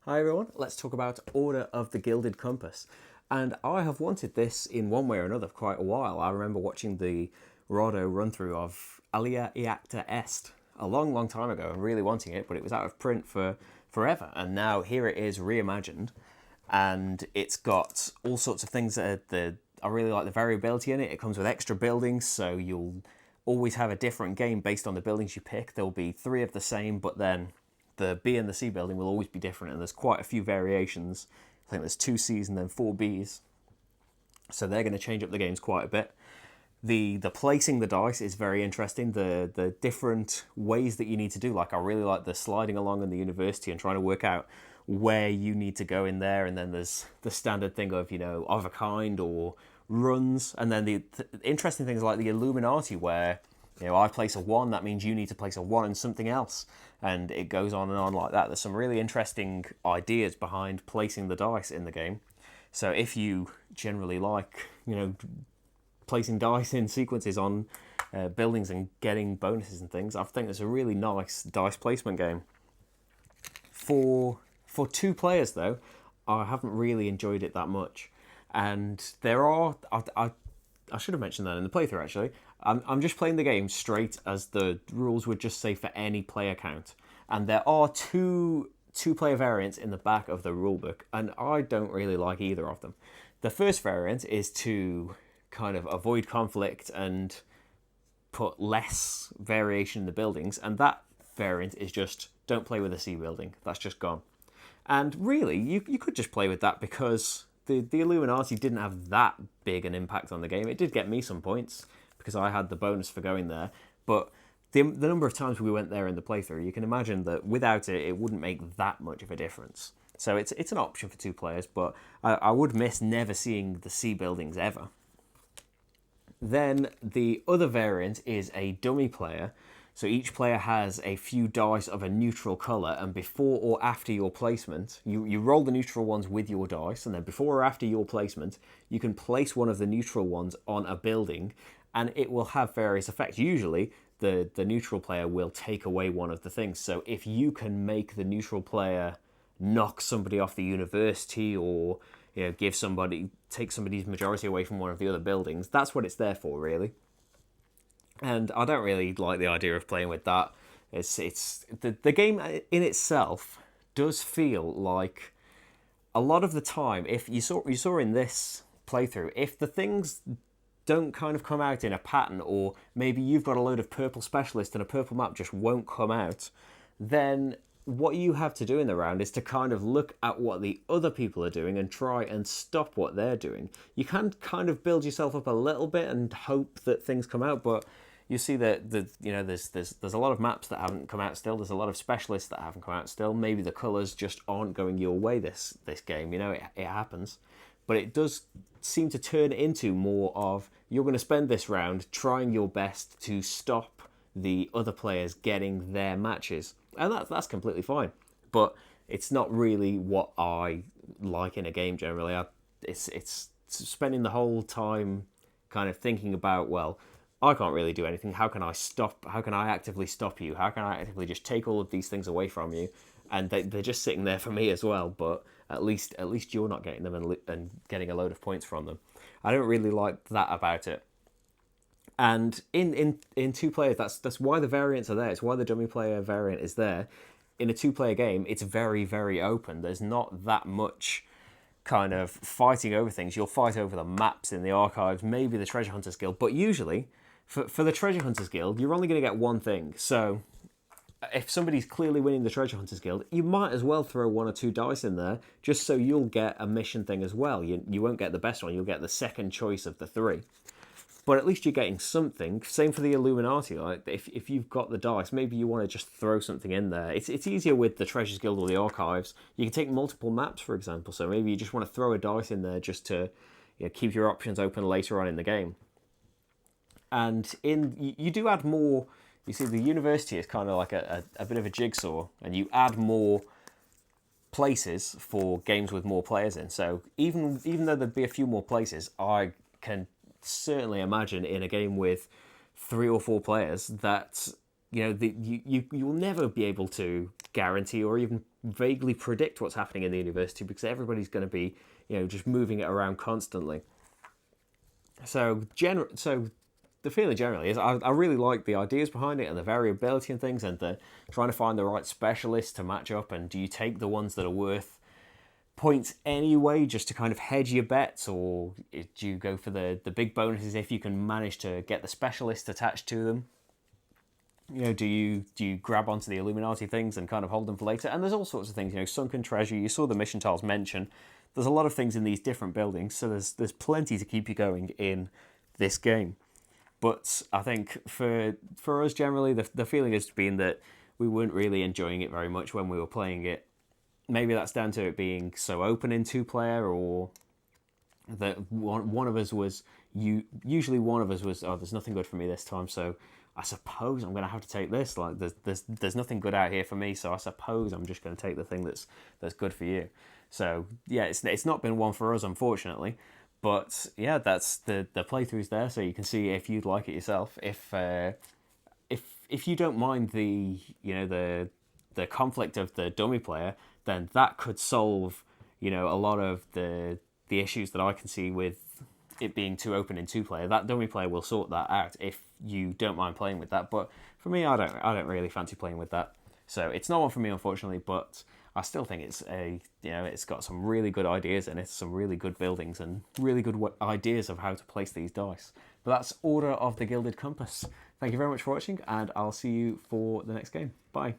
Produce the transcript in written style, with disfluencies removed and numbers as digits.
Hi everyone, let's talk about Order of the Gilded Compass. And I have wanted this in one way or another for quite a while. I remember watching the Rado run-through of Alia Iacta Est a long, long time ago and really wanting it, but it was out of print for forever. And now here it is reimagined, and it's got all sorts of things I really like the variability in it. It comes with extra buildings, so you'll always have a different game based on the buildings you pick. There'll be three of the same, but then the B and the C building will always be different, and there's quite a few variations. I think there's two Cs and then four Bs, so they're going to change up the games quite a bit. The placing the dice is very interesting. The different ways that you need to do, like I really like the sliding along in the university and trying to work out where you need to go in there, and then there's the standard thing of of a kind or runs, and then the interesting things like the Illuminati where I place a 1, that means you need to place a 1 and something else. And it goes on and on like that. There's some really interesting ideas behind placing the dice in the game. So if you generally like, placing dice in sequences on buildings and getting bonuses and things, I think it's a really nice dice placement game. For two players, though, I haven't really enjoyed it that much. And there are... I should have mentioned that in the playthrough, actually. I'm just playing the game straight as the rules would just say for any player count. And there are two-player variants in the back of the rulebook, and I don't really like either of them. The first variant is to kind of avoid conflict and put less variation in the buildings, and that variant is just don't play with a C building. That's just gone. And really, you could just play with that because the Illuminati didn't have that big an impact on the game. It did get me some points because I had the bonus for going there, but the number of times we went there in the playthrough, you can imagine that without it, it wouldn't make that much of a difference. So it's an option for two players, but I would miss never seeing the C buildings ever. Then the other variant is a dummy player. So each player has a few dice of a neutral colour, and before or after your placement, you roll the neutral ones with your dice, and then before or after your placement, you can place one of the neutral ones on a building, and it will have various effects. Usually, the neutral player will take away one of the things. So if you can make the neutral player knock somebody off the university or take somebody's majority away from one of the other buildings, that's what it's there for, really. And I don't really like the idea of playing with that. It's the game in itself does feel like a lot of the time, if you saw in this playthrough, if the things don't kind of come out in a pattern, or maybe you've got a load of purple specialists and a purple map just won't come out, then what you have to do in the round is to kind of look at what the other people are doing and try and stop what they're doing. You can kind of build yourself up a little bit and hope that things come out, but you see that there's a lot of maps that haven't come out still. There's a lot of specialists that haven't come out still. Maybe the colours just aren't going your way this game. It happens, but it does seem to turn into more of you're going to spend this round trying your best to stop the other players getting their matches, and that's completely fine. But it's not really what I like in a game generally. It's spending the whole time kind of thinking about, well, I can't really do anything. How can I stop? How can I actively stop you? How can I actively just take all of these things away from you? And they're just sitting there for me as well. But at least you're not getting them and getting a load of points from them. I don't really like that about it. And in two players, that's why the variants are there. It's why the dummy player variant is there. In a two-player game, it's very, very open. There's not that much kind of fighting over things. You'll fight over the maps in the archives, maybe the Treasure Hunters Guild, but usually for the Treasure Hunters Guild, you're only going to get one thing. So if somebody's clearly winning the Treasure Hunters Guild, you might as well throw one or two dice in there just so you'll get a mission thing as well. You won't get the best one, you'll get the second choice of the three. But at least you're getting something. Same for the Illuminati. Like if you've got the dice, maybe you want to just throw something in there. It's easier with the Treasures Guild or the Archives. You can take multiple maps, for example. So maybe you just want to throw a dice in there just to keep your options open later on in the game. And you do add more. You see, the university is kind of like a bit of a jigsaw, and you add more places for games with more players in. So even though there'd be a few more places, I can certainly imagine in a game with 3 or 4 players that you'll never be able to guarantee or even vaguely predict what's happening in the university because everybody's going to be, just moving it around constantly. So the feeling generally is I really like the ideas behind it and the variability and things, and the trying to find the right specialists to match up. And do you take the ones that are worth points anyway just to kind of hedge your bets, or do you go for the big bonuses if you can manage to get the specialist attached to them? Do you grab onto the Illuminati things and kind of hold them for later? And there's all sorts of things, sunken treasure. You saw the mission tiles mention. There's a lot of things in these different buildings, so there's plenty to keep you going in this game. But I think for us generally, the feeling has been that we weren't really enjoying it very much when we were playing it. Maybe that's down to it being so open in 2-player, or that one of us was usually one of us was, oh, there's nothing good for me this time, so I suppose I'm going to have to take this. Like there's nothing good out here for me, so I suppose I'm just going to take the thing that's good for you. So yeah, it's not been one for us, unfortunately. But yeah, that's the playthrough's there, so you can see if you'd like it yourself. If you don't mind the conflict of the dummy player, then that could solve a lot of the issues that I can see with it being too open in 2-player. That dummy player will sort that out if you don't mind playing with that. But for me, I don't really fancy playing with that. So it's not one for me, unfortunately. But I still think it's got some really good ideas in it, some really good buildings, and really good ideas of how to place these dice. But that's Order of the Gilded Compass. Thank you very much for watching, and I'll see you for the next game. Bye.